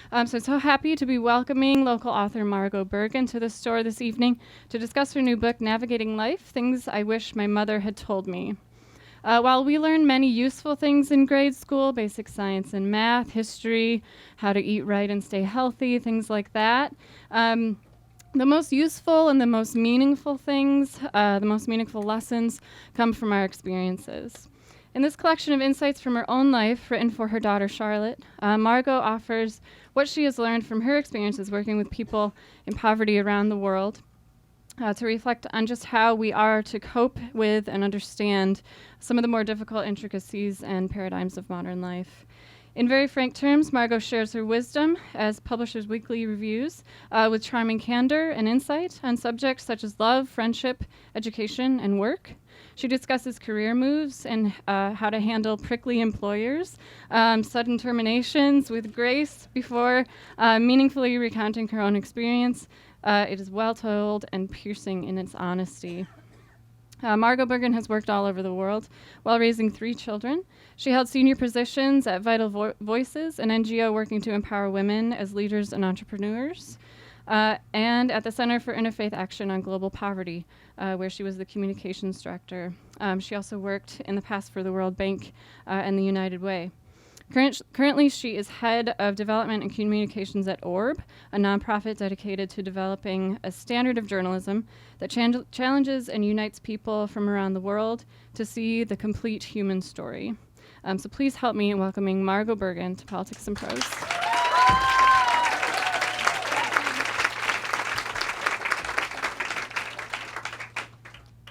So I'm so happy to be welcoming local author Margaux Bergen to the store this evening to discuss her new book, Navigating Life, Things I Wish My Mother Had Told Me. While we learn many useful things in grade school, basic science and math, history, how to eat right and stay healthy, things like that, the most useful and the most meaningful things, the most meaningful lessons come from our experiences. In this collection of insights from her own life, written for her daughter Charlotte, Margaux offers what she has learned from her experiences working with people in poverty around the world to reflect on just how we are to cope with and understand some of the more difficult intricacies and paradigms of modern life. In very frank terms, Margaux shares her wisdom as Publishers Weekly reviews with charming candor and insight on subjects such as love, friendship, education, and work. She discusses career moves and how to handle prickly employers, sudden terminations with grace before meaningfully recounting her own experience. It is well told and piercing in its honesty. Margaux Bergen has worked all over the world while raising 3 children. She held senior positions at Vital Voices, an NGO working to empower women as leaders and entrepreneurs, and at the Center for Interfaith Action on Global Poverty, where she was the communications director. She also worked in the past for the World Bank and the United Way. Currently, she is head of development and communications at Orb, a nonprofit dedicated to developing a standard of journalism that challenges and unites people from around the world to see the complete human story. So please help me in welcoming Margaux Bergen to Politics and Prose.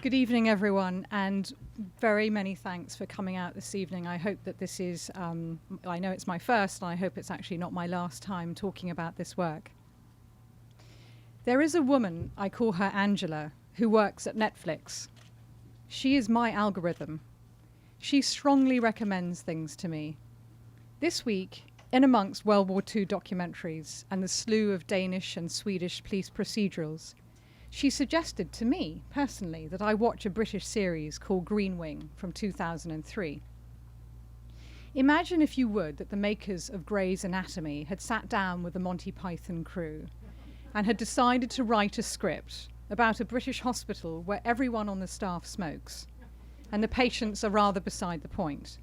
Good evening, everyone, and very many thanks for coming out this evening. I hope that this is, I know it's my first, and I hope it's actually not my last time talking about this work. There is a woman, I call her Angela, who works at Netflix. She is my algorithm. She strongly recommends things to me. This week, in amongst World War II documentaries and the slew of Danish and Swedish police procedurals, she suggested to me, personally, that I watch a British series called Green Wing from 2003. Imagine, if you would, that the makers of Grey's Anatomy had sat down with the Monty Python crew and had decided to write a script about a British hospital where everyone on the staff smokes and the patients are rather beside the point,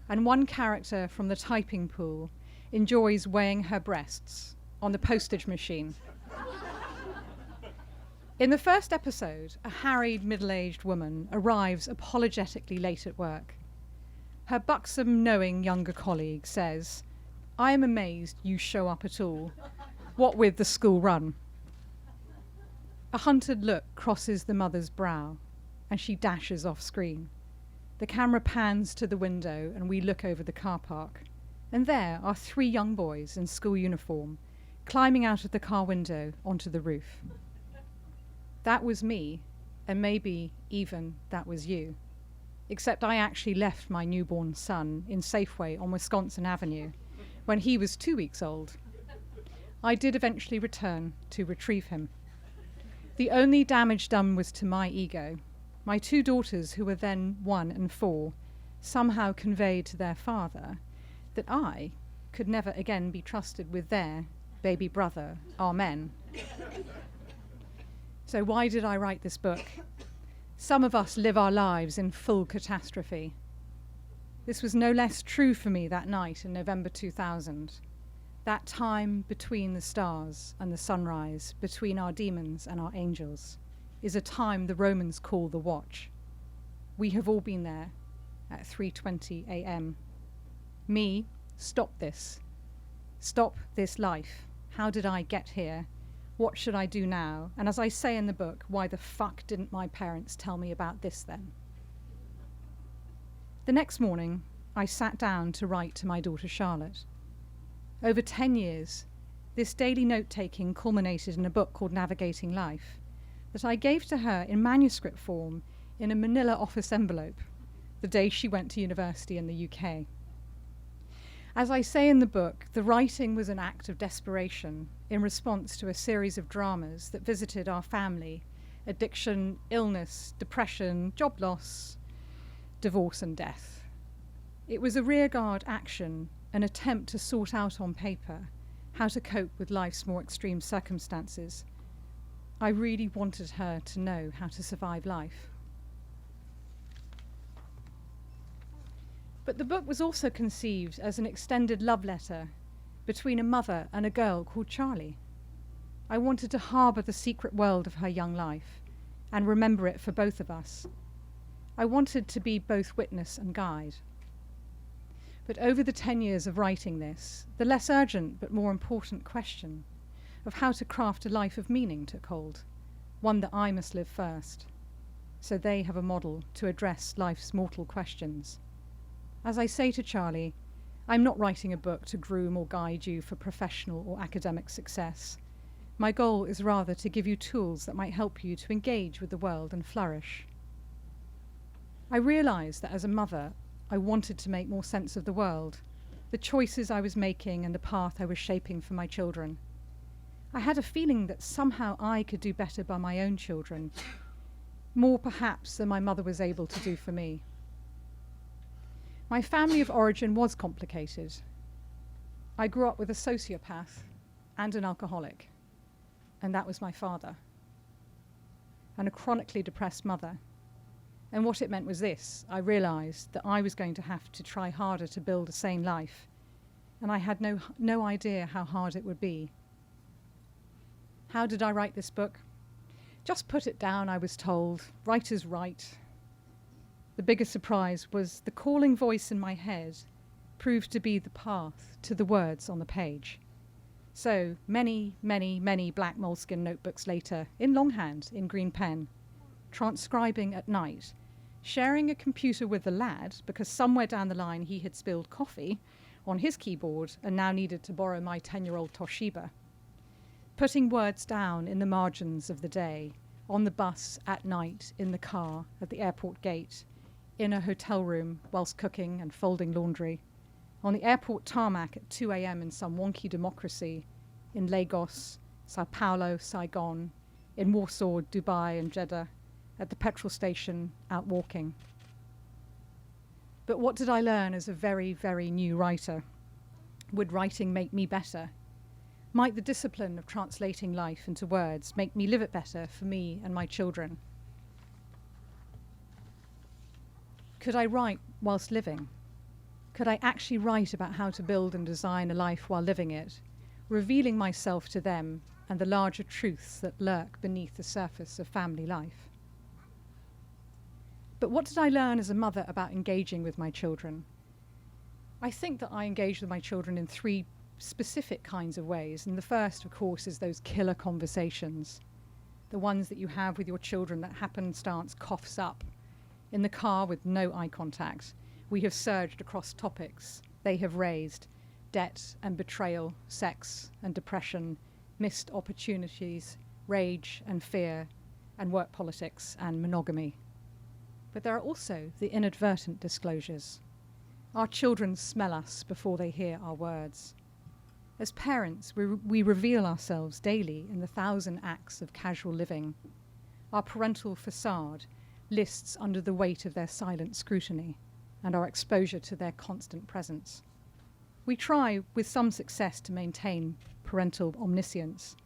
and one character from the typing pool enjoys weighing her breasts on the postage machine. In the first episode, a harried middle-aged woman arrives apologetically late at work. Her buxom, knowing younger colleague says, "I am amazed you show up at all. What with the school run?" A hunted look crosses the mother's brow, and she dashes off screen. The camera pans to the window, and we look over the car park. And there are 3 young boys in school uniform, climbing out of the car window onto the roof. That was me, and maybe even that was you. Except I actually left my newborn son in Safeway on Wisconsin Avenue when he was 2 weeks old. I did eventually return to retrieve him. The only damage done was to my ego. My 2 daughters, who were then 1 and 4, somehow conveyed to their father that I could never again be trusted with their baby brother, Amen. So why did I write this book? Some of us live our lives in full catastrophe. This was no less true for me that night in November 2000. That time between the stars and the sunrise, between our demons and our angels, is a time the Romans call the watch. We have all been there at 3:20 a.m. Me, stop this. Stop this life. How did I get here? What should I do now? And as I say in the book, why the fuck didn't my parents tell me about this then? The next morning, I sat down to write to my daughter Charlotte. Over 10 years, this daily note-taking culminated in a book called Navigating Life that I gave to her in manuscript form in a manila office envelope the day she went to university in the UK. As I say in the book, the writing was an act of desperation in response to a series of dramas that visited our family: addiction, illness, depression, job loss, divorce and death. It was a rearguard action, an attempt to sort out on paper how to cope with life's more extreme circumstances. I really wanted her to know how to survive life. But the book was also conceived as an extended love letter between a mother and a girl called Charlie. I wanted to harbour the secret world of her young life and remember it for both of us. I wanted to be both witness and guide. But over the 10 years of writing this, the less urgent but more important question of how to craft a life of meaning took hold, one that I must live first, so they have a model to address life's mortal questions. As I say to Charlie, I'm not writing a book to groom or guide you for professional or academic success. My goal is rather to give you tools that might help you to engage with the world and flourish. I realised that as a mother, I wanted to make more sense of the world, the choices I was making and the path I was shaping for my children. I had a feeling that somehow I could do better by my own children, more perhaps than my mother was able to do for me. My family of origin was complicated. I grew up with a sociopath and an alcoholic, and that was my father, and a chronically depressed mother. And what it meant was this: I realised that I was going to have to try harder to build a sane life, and I had no idea how hard it would be. How did I write this book? Just put it down, I was told. Writers write. The biggest surprise was the calling voice in my head proved to be the path to the words on the page. So many, many, many black moleskin notebooks later, in longhand, in green pen, transcribing at night, sharing a computer with the lad because somewhere down the line he had spilled coffee on his keyboard and now needed to borrow my 10-year-old Toshiba. Putting words down in the margins of the day, on the bus, at night, in the car, at the airport gate, in a hotel room whilst cooking and folding laundry, on the airport tarmac at 2 a.m. in some wonky democracy, in Lagos, Sao Paulo, Saigon, in Warsaw, Dubai and Jeddah, at the petrol station, out walking. But what did I learn as a very, very new writer? Would writing make me better? Might the discipline of translating life into words make me live it better for me and my children? Could I write whilst living? Could I actually write about how to build and design a life while living it, revealing myself to them and the larger truths that lurk beneath the surface of family life? But what did I learn as a mother about engaging with my children? I think that I engage with my children in 3 specific kinds of ways. And the first, of course, is those killer conversations, the ones that you have with your children that happenstance coughs up in the car with no eye contact. We have surged across topics they have raised: debt and betrayal, sex and depression, missed opportunities, rage and fear, and work politics and monogamy. But there are also the inadvertent disclosures. Our children smell us before they hear our words. As parents, we reveal ourselves daily in the 1,000 acts of casual living. Our parental facade lists under the weight of their silent scrutiny and our exposure to their constant presence. We try with some success to maintain parental omniscience,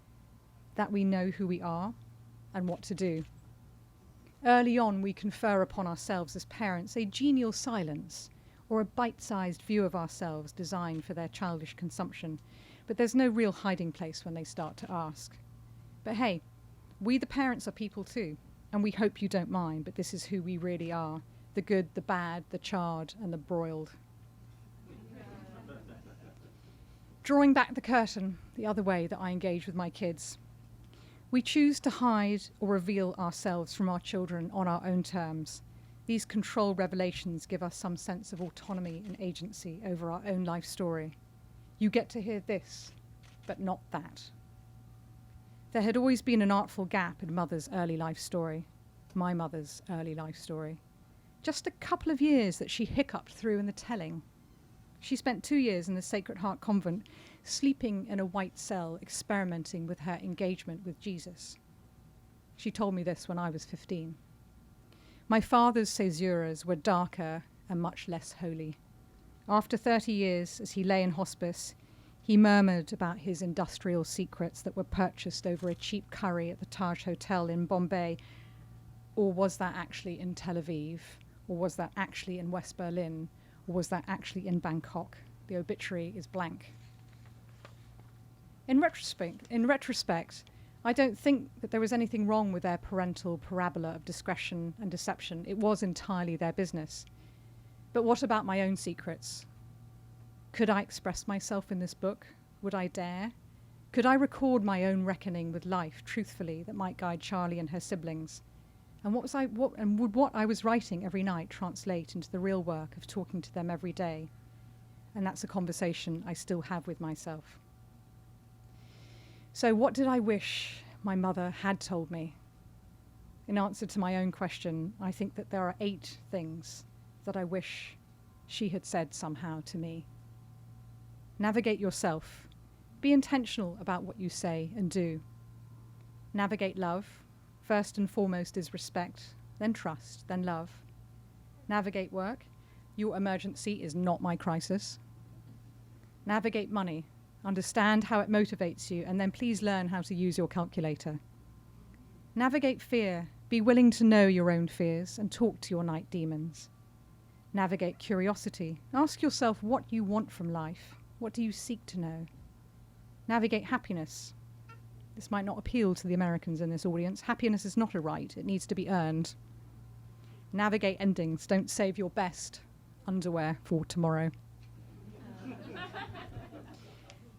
that we know who we are and what to do. Early on, we confer upon ourselves as parents a genial silence or a bite-sized view of ourselves designed for their childish consumption, but there's no real hiding place when they start to ask. But hey, we the parents are people too, and we hope you don't mind, but this is who we really are: the good, the bad, the charred, and the broiled. Drawing back the curtain, the other way that I engage with my kids. We choose to hide or reveal ourselves from our children on our own terms. These control revelations give us some sense of autonomy and agency over our own life story. You get to hear this, but not that. There had always been an artful gap in Mother's early life story, my mother's early life story. Just a couple of years that she hiccuped through in the telling. She spent 2 years in the Sacred Heart Convent, sleeping in a white cell, experimenting with her engagement with Jesus. She told me this when I was 15. My father's caesuras were darker and much less holy. After 30 years, as he lay in hospice, He murmured about his industrial secrets that were purchased over a cheap curry at the Taj Hotel in Bombay. Or was that actually in Tel Aviv? Or was that actually in West Berlin? Or was that actually in Bangkok? The obituary is blank. In retrospect, I don't think that there was anything wrong with their parental parabola of discretion and deception. It was entirely their business. But what about my own secrets? Could I express myself in this book? Would I dare? Could I record my own reckoning with life truthfully that might guide Charlie and her siblings? And would what I was writing every night translate into the real work of talking to them every day? And that's a conversation I still have with myself. So what did I wish my mother had told me? In answer to my own question, I think that there are 8 things that I wish she had said somehow to me. Navigate yourself. Be intentional about what you say and do. Navigate love. First and foremost is respect, then trust, then love. Navigate work. Your emergency is not my crisis. Navigate money. Understand how it motivates you, and then please learn how to use your calculator. Navigate fear. Be willing to know your own fears and talk to your night demons. Navigate curiosity. Ask yourself what you want from life. What do you seek to know? Navigate happiness. This might not appeal to the Americans in this audience. Happiness is not a right. It needs to be earned. Navigate endings. Don't save your best underwear for tomorrow.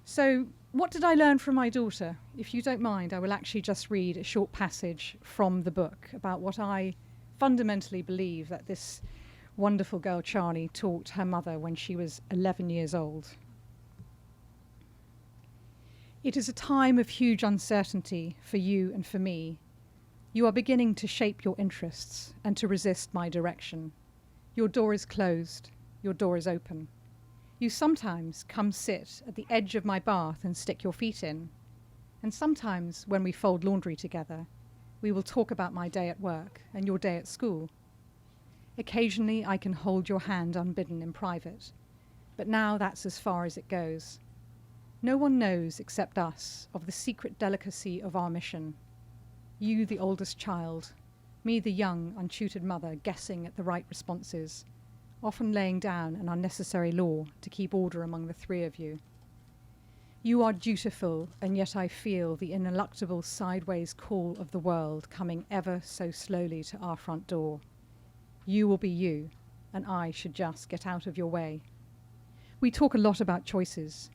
So, what did I learn from my daughter? If you don't mind, I will actually just read a short passage from the book about what I fundamentally believe that this wonderful girl, Charlie, taught her mother when she was 11 years old. It is a time of huge uncertainty for you and for me. You are beginning to shape your interests and to resist my direction. Your door is closed. Your door is open. You sometimes come sit at the edge of my bath and stick your feet in. And sometimes when we fold laundry together, we will talk about my day at work and your day at school. Occasionally I can hold your hand unbidden in private, but now that's as far as it goes. No one knows except us of the secret delicacy of our mission. You, the oldest child, me, the young, untutored mother, guessing at the right responses, often laying down an unnecessary law to keep order among the 3 of you. You are dutiful, and yet I feel the ineluctable sideways call of the world coming ever so slowly to our front door. You will be you, and I should just get out of your way. We talk a lot about choices.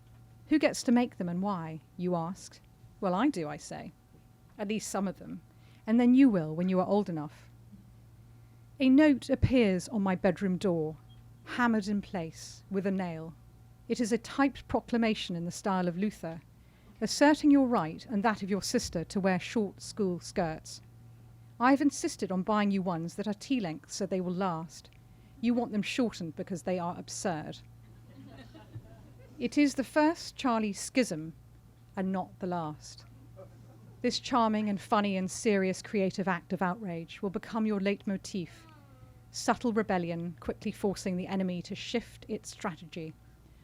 Who gets to make them and why, you ask? Well, I do, I say. At least some of them. And then you will when you are old enough. A note appears on my bedroom door, hammered in place with a nail. It is a typed proclamation in the style of Luther, asserting your right and that of your sister to wear short school skirts. I have insisted on buying you ones that are tea-length so they will last. You want them shortened because they are absurd. It is the first Charlie schism and not the last. This charming and funny and serious creative act of outrage will become your leitmotif. Subtle rebellion, quickly forcing the enemy to shift its strategy.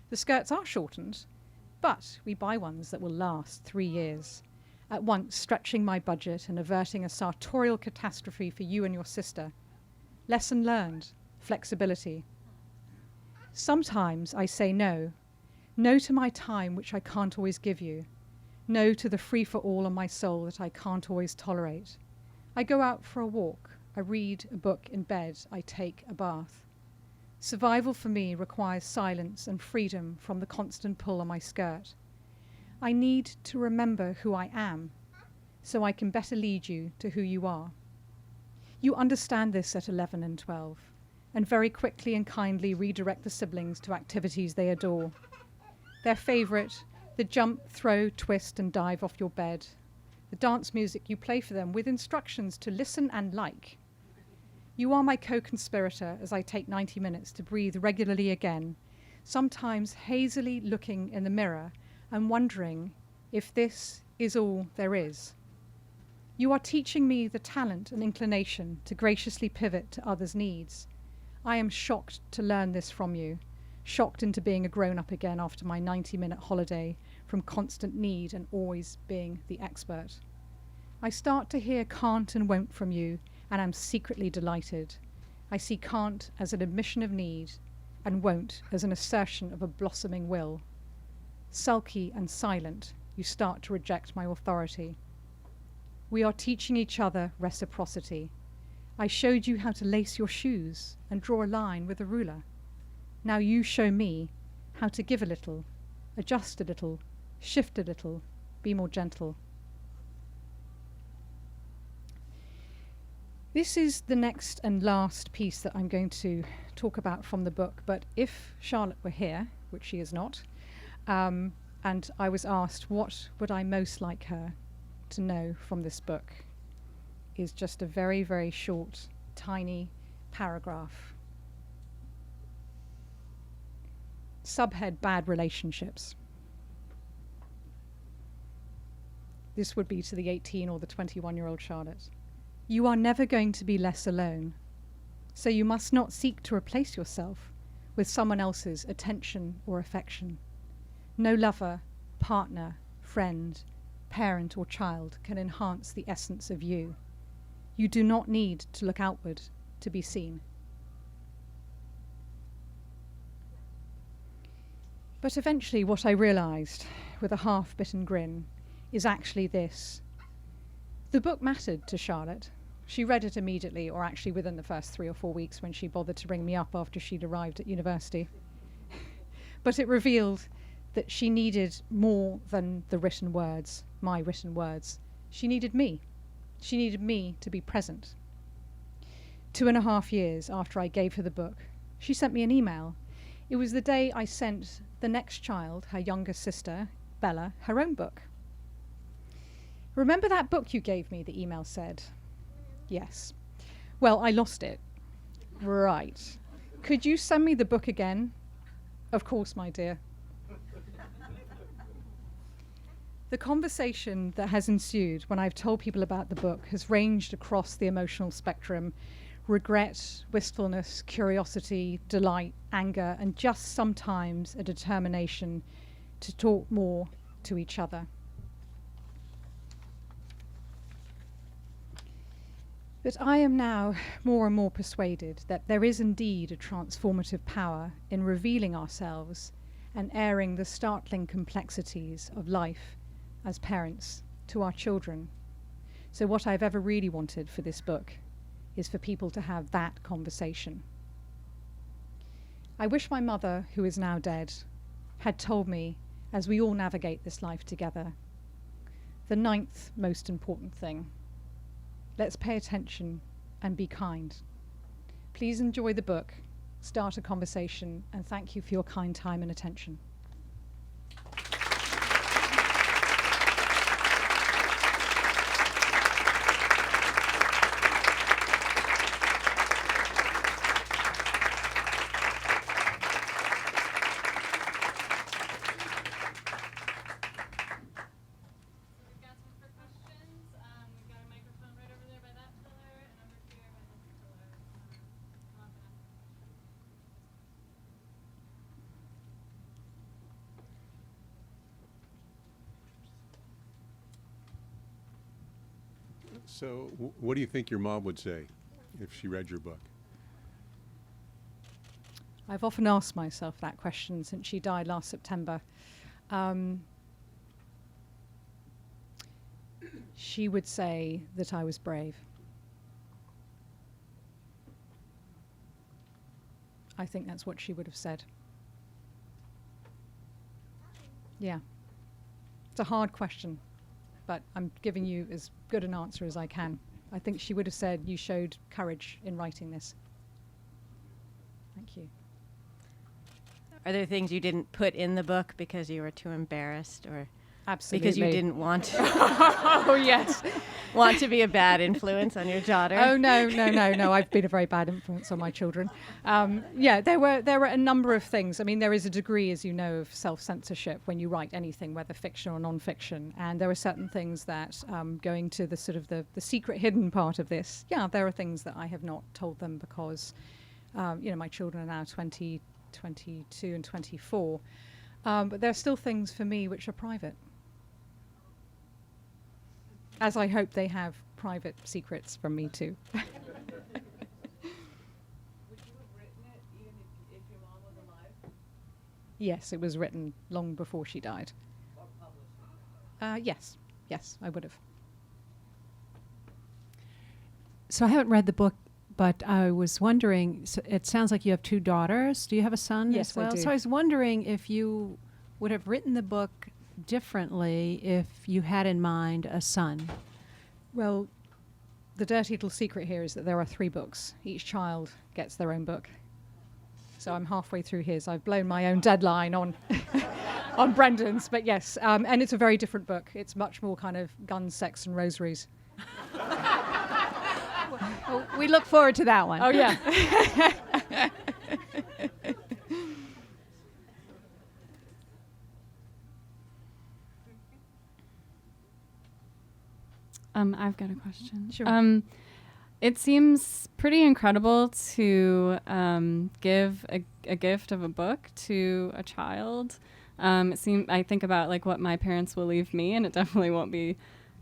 The skirts are shortened, but we buy ones that will last 3 years, at once stretching my budget and averting a sartorial catastrophe for you and your sister. Lesson learned, flexibility. Sometimes I say no. No to my time, which I can't always give you. No to the free-for-all on my soul that I can't always tolerate. I go out for a walk. I read a book in bed. I take a bath. Survival for me requires silence and freedom from the constant pull on my skirt. I need to remember who I am, so I can better lead you to who you are. You understand this at 11 and 12, and very quickly and kindly redirect the siblings to activities they adore. Their favorite, the jump, throw, twist, and dive off your bed. The dance music you play for them with instructions to listen and like. You are my co-conspirator as I take 90 minutes to breathe regularly again, sometimes hazily looking in the mirror and wondering if this is all there is. You are teaching me the talent and inclination to graciously pivot to others' needs. I am shocked to learn this from you, shocked into being a grown-up again after my 90-minute holiday from constant need and always being the expert. I start to hear can't and won't from you, and am secretly delighted. I see can't as an admission of need, and won't as an assertion of a blossoming will. Sulky and silent, you start to reject my authority. We are teaching each other reciprocity. I showed you how to lace your shoes and draw a line with a ruler. Now you show me how to give a little, adjust a little, shift a little, be more gentle. This is the next and last piece that I'm going to talk about from the book, but if Charlotte were here, which she is not, and I was asked what would I most like her to know from this book, is just a very, very short, tiny paragraph. Subhead: bad relationships. This would be to the 18 or the 21-year-old Charlotte. You are never going to be less alone, so you must not seek to replace yourself with someone else's attention or affection. No lover, partner, friend, parent or child can enhance the essence of you. You do not need to look outward to be seen. But eventually what I realized, with a half-bitten grin, is actually this. The book mattered to Charlotte. She read it immediately, or actually within the first 3 or 4 weeks when she bothered to ring me up after she'd arrived at university. But it revealed that she needed more than the written words, my written words. She needed me. She needed me to be present. 2.5 years after I gave her the book, she sent me an email. It was the day I sent the next child, her younger sister, Bella, her own book. Remember that book you gave me, the email said. Yes. Well, I lost it. Right. Could you send me the book again? Of course, my dear. The conversation that has ensued when I've told people about the book has ranged across the emotional spectrum: regret, wistfulness, curiosity, delight, anger, and just sometimes a determination to talk more to each other. But I am now more and more persuaded that there is indeed a transformative power in revealing ourselves and airing the startling complexities of life as parents to our children. So what I've ever really wanted for this book is for people to have that conversation. I wish my mother, who is now dead, had told me, as we all navigate this life together, the 9th most important thing: let's pay attention and be kind. Please enjoy the book, start a conversation, and thank you for your kind time and attention. So what do you think your mom would say if she read your book? I've often asked myself that question since she died last September. She would say that I was brave. I think that's what she would have said. Yeah. It's a hard question, but I'm giving you as good an answer as I can. I think she would have said you showed courage in writing this. Thank you. Are there things you didn't put in the book because you were too embarrassed, or Absolutely. because you didn't want to Oh, yes. want to be a bad influence on your daughter? Oh, no. I've been a very bad influence on my children. Yeah, there were a number of things. I mean, there is a degree, as you know, of self-censorship when you write anything, whether fiction or non-fiction. And there are certain things that, going to the sort of the secret hidden part of this, yeah, there are things that I have not told them because, my children are now 20, 22 and 24. But there are still things for me which are private. As I hope they have private secrets from me too. Would you have written it even if your mom was alive? Yes, it was written long before she died. Or published? Yes, I would have. So I haven't read the book, but I was wondering, so it sounds like you have 2 daughters. Do you have a son Yes, as well? I do. So I was wondering if you would have written the book differently if you had in mind a son. Well, the dirty little secret here is that there are 3 books. Each child gets their own book. So I'm halfway through his. I've blown my own deadline on on Brendan's, but yes. And it's a very different book. It's much more kind of guns, sex, and rosaries. Well, we look forward to that one. Oh, yeah. I've got a question. Sure. It seems pretty incredible to give a gift of a book to a child. I think about like what my parents will leave me, and it definitely won't be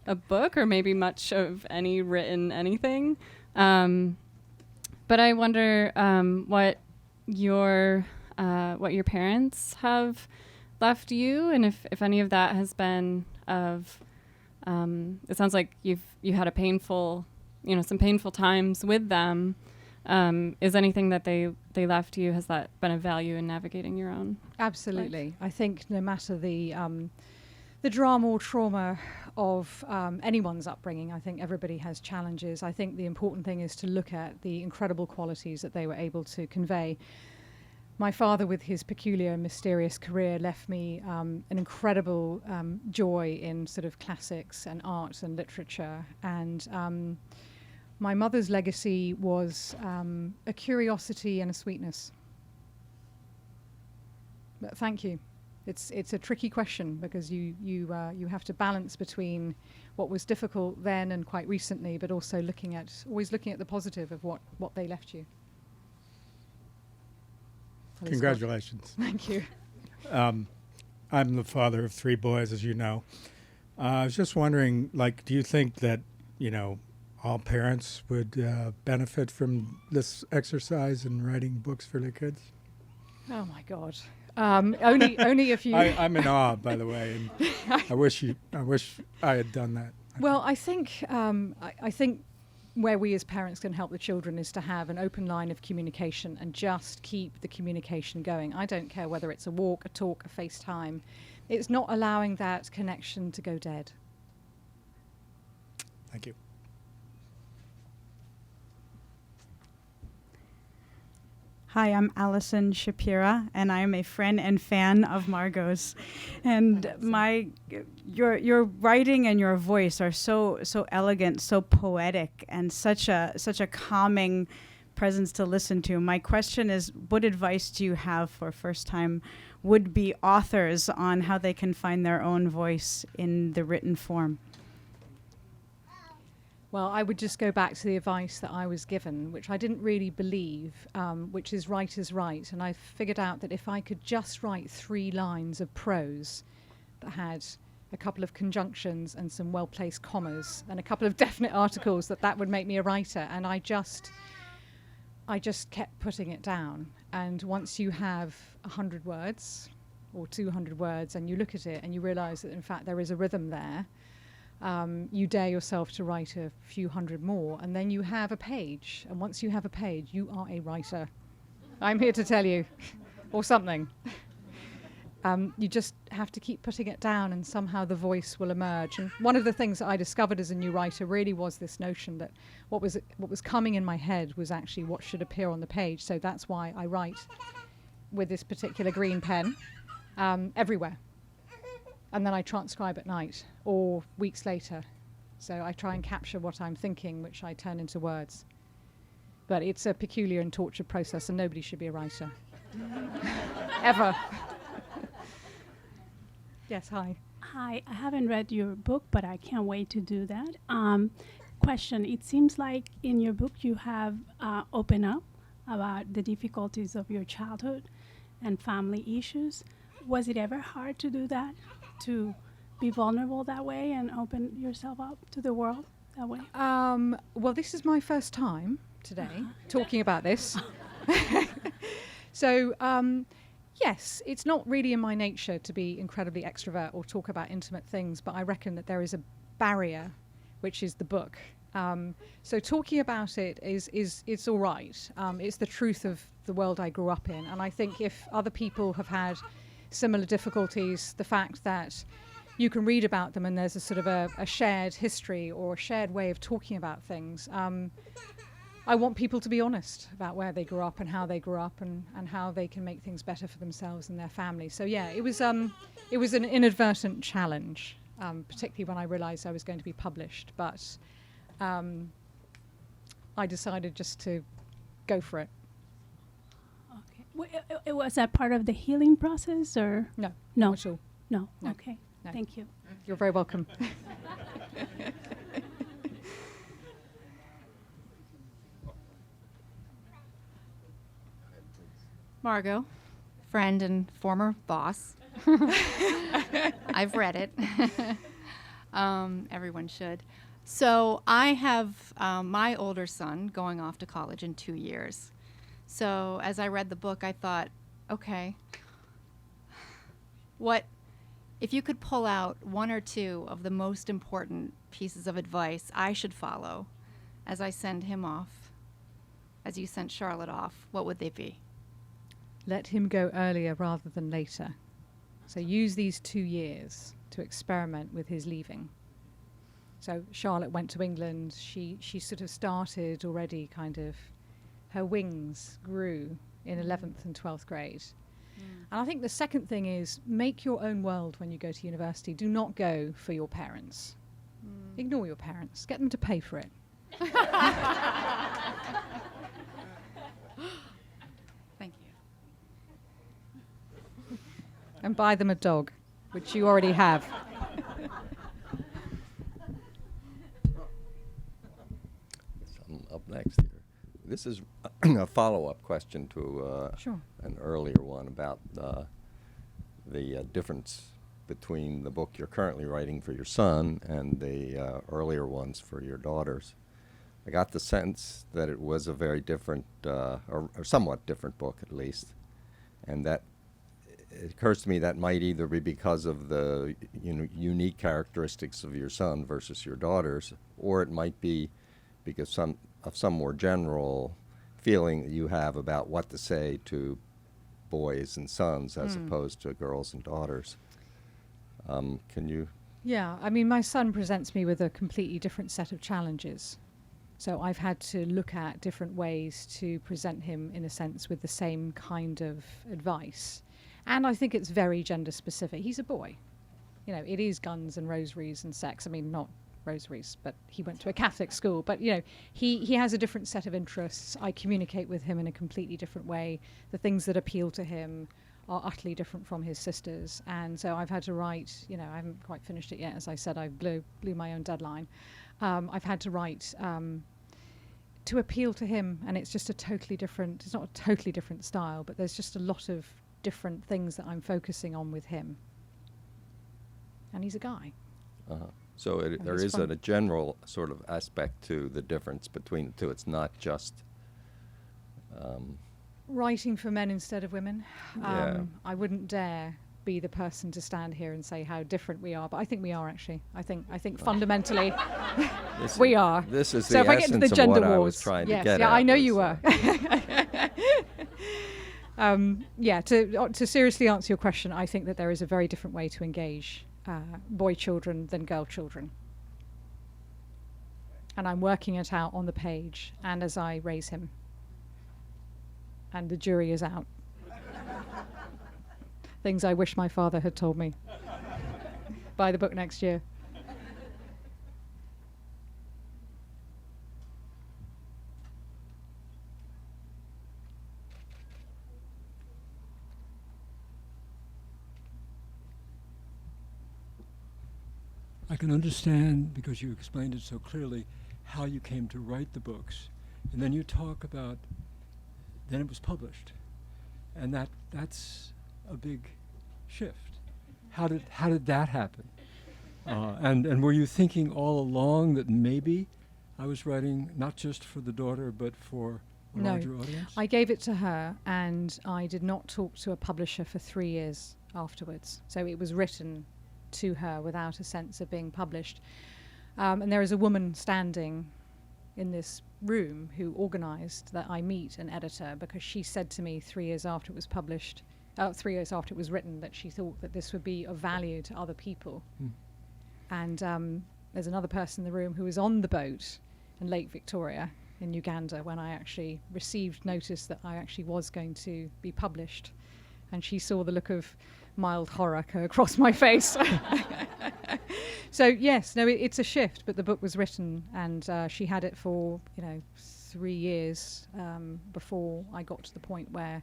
a book or maybe much of any written anything. But I wonder what your parents have left you, and if any of that has been of. It sounds like you had some painful times with them. Is anything that they left you, has that been of value in navigating your own? Absolutely. I think no matter the drama or trauma of anyone's upbringing, I think everybody has challenges. I think the important thing is to look at the incredible qualities that they were able to convey. My father, with his peculiar and mysterious career, left me an incredible joy in sort of classics and art and literature. And my mother's legacy was a curiosity and a sweetness. But thank you. It's a tricky question because you have to balance between what was difficult then and quite recently, but also always looking at the positive of what they left you. Congratulations. Thank you. I'm the father of 3 boys, as you know. I was just wondering, do you think that, all parents would benefit from this exercise in writing books for their kids? Oh my God. Only if you. I'm in awe, by the way, and I wish I had done that. Well, I think where we as parents can help the children is to have an open line of communication and just keep the communication going. I don't care whether it's a walk, a talk, a FaceTime. It's not allowing that connection to go dead. Thank you. Hi, I'm Allison Shapira, and I am a friend and fan of Margaux's. And your writing and your voice are so elegant, so poetic, and such a calming presence to listen to. My question is, what advice do you have for first-time would-be authors on how they can find their own voice in the written form? Well, I would just go back to the advice that I was given, which I didn't really believe, which is write is right. And I figured out that if I could just write 3 lines of prose that had a couple of conjunctions and some well-placed commas and a couple of definite articles, that would make me a writer. And I just kept putting it down. And once you have 100 words or 200 words and you look at it and you realize that in fact there is a rhythm there, you dare yourself to write a few hundred more, and then you have a page. And once you have a page, you are a writer. I'm here to tell you, or something. You just have to keep putting it down, and somehow the voice will emerge. And one of the things that I discovered as a new writer really was this notion that what was coming in my head was actually what should appear on the page. So that's why I write with this particular green pen everywhere. And then I transcribe at night or weeks later. So I try and capture what I'm thinking, which I turn into words. But it's a peculiar and tortured process, and nobody should be a writer. Ever. Yes, hi. Hi, I haven't read your book, but I can't wait to do that. Question, it seems like in your book you have opened up about the difficulties of your childhood. and family issues. Was it ever hard to do that, to be vulnerable that way and open yourself up to the world that way? Well, this is my first time today talking about this. So, yes, it's not really in my nature to be incredibly extrovert or talk about intimate things, but I reckon that there is a barrier, which is the book. So talking about it it's all right. It's the truth of the world I grew up in. And I think if other people have had similar difficulties, the fact that you can read about them and there's a sort of a shared history or a shared way of talking about things. I want people to be honest about where they grew up and how they grew up and how they can make things better for themselves and their family. So yeah, it was an inadvertent challenge, particularly when I realized I was going to be published. But I decided just to go for it. Okay. Was that part of the healing process or? No. No. Not at all. No. No. Okay. No. Thank you. You're very welcome. Margaux, friend and former boss. I've read it. Everyone should. So I have my older son going off to college in 2 years. So as I read the book, I thought, okay, if you could pull out one or two of the most important pieces of advice I should follow as I send him off, as you sent Charlotte off, what would they be? Let him go earlier rather than later. So use these 2 years to experiment with his leaving. So Charlotte went to England. She sort of started already kind of, her wings grew in 11th and 12th grade. And I think the second thing is make your own world when you go to university. Do not go for your parents. Ignore your parents. Get them to pay for it. Thank you. And buy them a dog, which you already have. I'm up next here. This is a follow-up question to Sure. an earlier one about the difference between the book you're currently writing for your son and the earlier ones for your daughters. I got the sense that it was a very different, or somewhat different book at least, and that it occurs to me that might either be because of the unique characteristics of your son versus your daughters, or it might be because of some more general feeling that you have about what to say to boys and sons as opposed to girls and daughters. Can you? Yeah, I mean, my son presents me with a completely different set of challenges. So I've had to look at different ways to present him, in a sense, with the same kind of advice. And I think it's very gender specific. He's a boy. It is guns and rosaries and sex. I mean, not rosaries, but he went to a Catholic school. But, he has a different set of interests. I communicate with him in a completely different way. The things that appeal to him are utterly different from his sisters. And so I've had to write, I haven't quite finished it yet. As I said, I blew my own deadline. I've had to write to appeal to him, and it's just it's not a totally different style, but there's just a lot of different things that I'm focusing on with him. And he's a guy. Uh-huh. So there it's is fun. a general sort of aspect to the difference between the two. It's not just... Writing for men instead of women. Yeah. I wouldn't dare be the person to stand here and say how different we are, but I think we are actually. I think fundamentally we are. This is So the if I get into essence the gender of what I wars, was trying yes, to get yeah, at. I know you was, were. To seriously answer your question, I think that there is a very different way to engage boy children than girl children. And I'm working it out on the page and as I raise him. And the jury is out. Things I wish my father had told me. Buy the book next year. I can understand, because you explained it so clearly, how you came to write the books. And then you talk about, then it was published. and that's a big shift. How did that happen? And were you thinking all along that maybe I was writing not just for the daughter but for a larger audience? I gave it to her, and I did not talk to a publisher for 3 years afterwards. So it was written to her without a sense of being published. And there is a woman standing in this room who organised that I meet an editor, because she said to me 3 years after it was published, 3 years after it was written, that she thought that this would be of value to other people. And there's another person in the room who was on the boat in Lake Victoria in Uganda when I actually received notice that I actually was going to be published. And she saw the look of mild horror go across my face. So yes, no, it's a shift, but the book was written, and she had it for 3 years before I got to the point where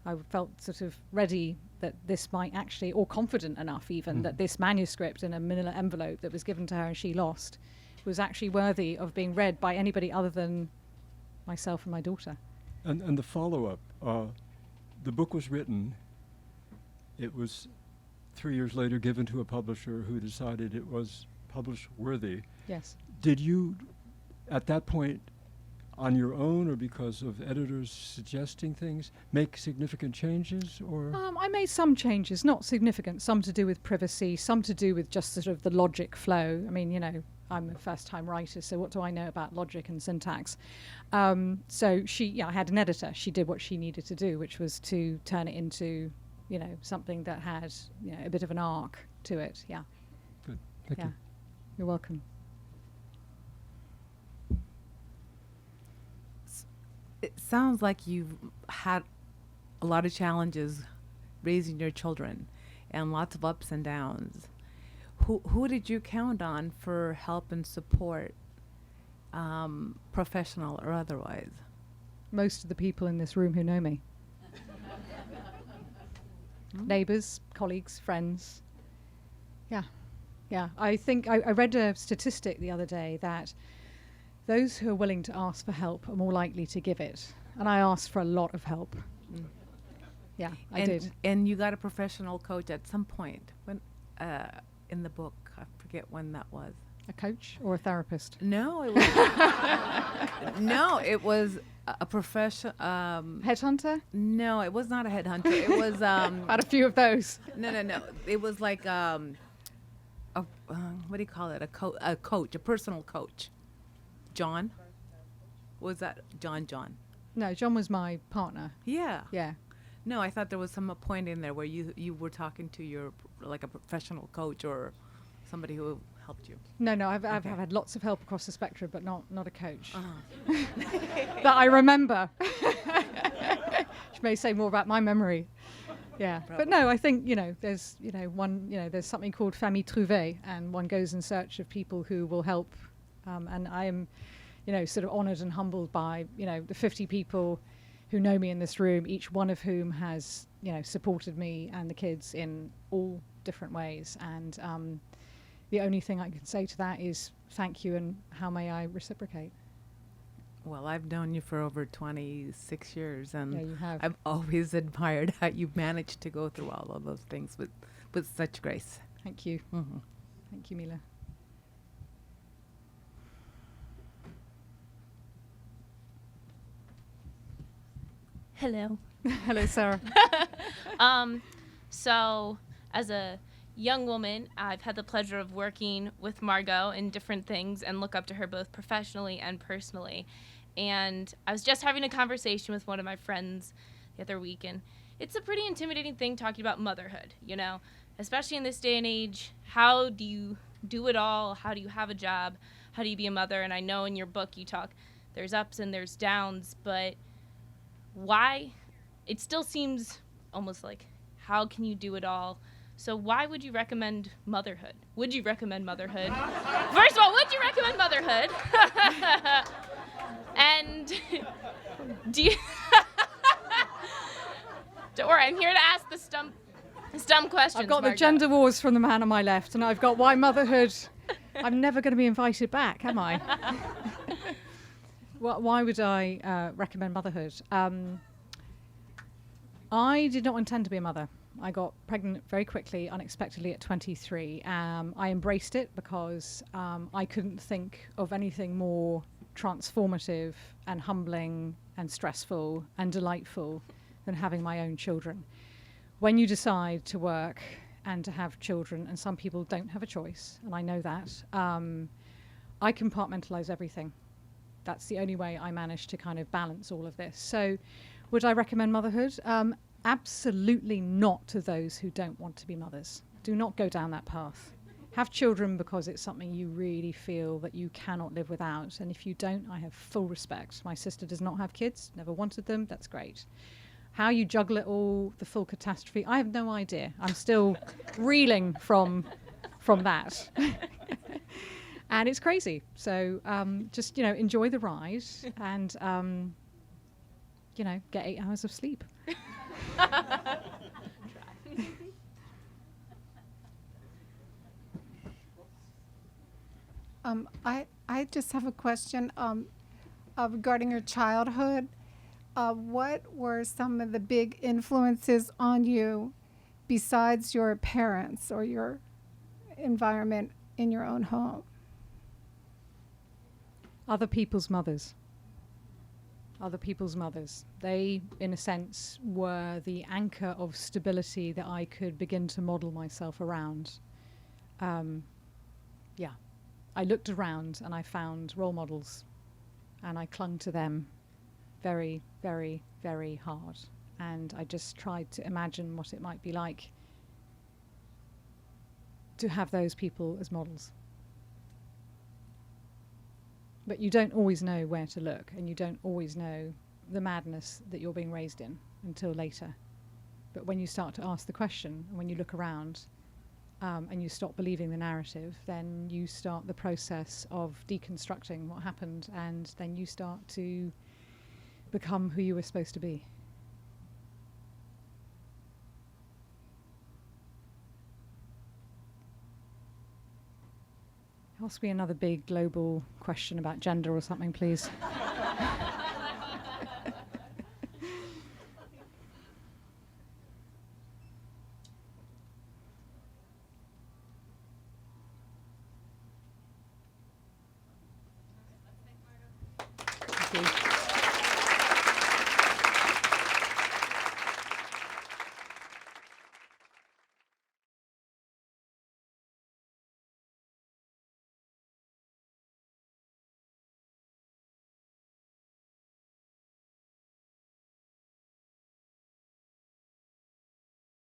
I felt sort of ready that this might actually, or confident enough even, that this manuscript in a manila envelope that was given to her and she lost was actually worthy of being read by anybody other than myself and my daughter. And the follow-up, the book was written. It was 3 years later given to a publisher who decided it was publish worthy. Yes. Did you, at that point, on your own or because of editors suggesting things, make significant changes? Or I made some changes, not significant, some to do with privacy, some to do with just sort of the logic flow. I mean, I'm a first-time writer, so what do I know about logic and syntax? So I had an editor. She did what she needed to do, which was to turn it into something that had a bit of an arc to it. Yeah. Good. Thank you. You're welcome. It sounds like you've had a lot of challenges raising your children and lots of ups and downs. Who did you count on for help and support, professional or otherwise? Most of the people in this room who know me. Neighbours, colleagues, friends. Yeah. I think I read a statistic the other day that those who are willing to ask for help are more likely to give it. And I asked for a lot of help. Yeah, I did. And you got a professional coach at some point when in the book. I forget when that was. A coach or a therapist? No, it was no, it was a professional headhunter? No, it was not a headhunter. It was had a few of those. No. It was like what do you call it? A coach, a personal coach. John? Was that John? No, John was my partner. Yeah. Yeah. No, I thought there was some point in there where you were talking to your like a professional coach or somebody who helped you. No, I've had lots of help across the spectrum, but not a coach. That I remember. Which may say more about my memory. Yeah. Probably. But no, I think, there's there's something called famille trouvée, and one goes in search of people who will help. And I am, sort of honoured and humbled by, the 50 people who know me in this room, each one of whom has, supported me and the kids in all different ways. And the only thing I can say to that is thank you, and how may I reciprocate? Well, I've known you for over 26 years, and yeah, you have. I've always admired how you've managed to go through all of those things with such grace. Thank you. Mm-hmm. Thank you, Mila. Hello. Hello, Sarah. So, as a young woman, I've had the pleasure of working with Margaux in different things and look up to her both professionally and personally. And I was just having a conversation with one of my friends the other week, and it's a pretty intimidating thing talking about motherhood, especially in this day and age. How do you do it all? How do you have a job? How do you be a mother? And I know in your book you talk, there's ups and there's downs, but why? It still seems almost like, how can you do it all? So why would you recommend motherhood? Would you recommend motherhood? First of all, would you recommend motherhood? And do you... Don't worry, I'm here to ask the stump questions. I've got Margaux. the gender wars from the man on my left, and I've got why motherhood. I'm never going to be invited back, am I? Why would I recommend motherhood? I did not intend to be a mother. I got pregnant very quickly, unexpectedly at 23. I embraced it because I couldn't think of anything more transformative and humbling and stressful and delightful than having my own children. When you decide to work and to have children, and some people don't have a choice, and I know that, I compartmentalize everything. That's the only way I manage to kind of balance all of this. So would I recommend motherhood? Absolutely not to those who don't want to be mothers. Do not go down that path. Have children because it's something you really feel that you cannot live without. And if you don't, I have full respect. My sister does not have kids, never wanted them. That's great. How you juggle it all, the full catastrophe, I have no idea. I'm still reeling from that. And it's crazy. So just, enjoy the ride and, get 8 hours of sleep. I just have a question regarding your childhood. What were some of the big influences on you besides your parents or your environment in your own home? Other people's mothers. Other people's mothers. They, in a sense, were the anchor of stability that I could begin to model myself around. I looked around and I found role models and I clung to them very, very, very hard. And I just tried to imagine what it might be like to have those people as models. But you don't always know where to look, and you don't always know the madness that you're being raised in until later. But when you start to ask the question, and when you look around, and you stop believing the narrative, then you start the process of deconstructing what happened, and then you start to become who you were supposed to be. Ask me another big global question about gender or something, please.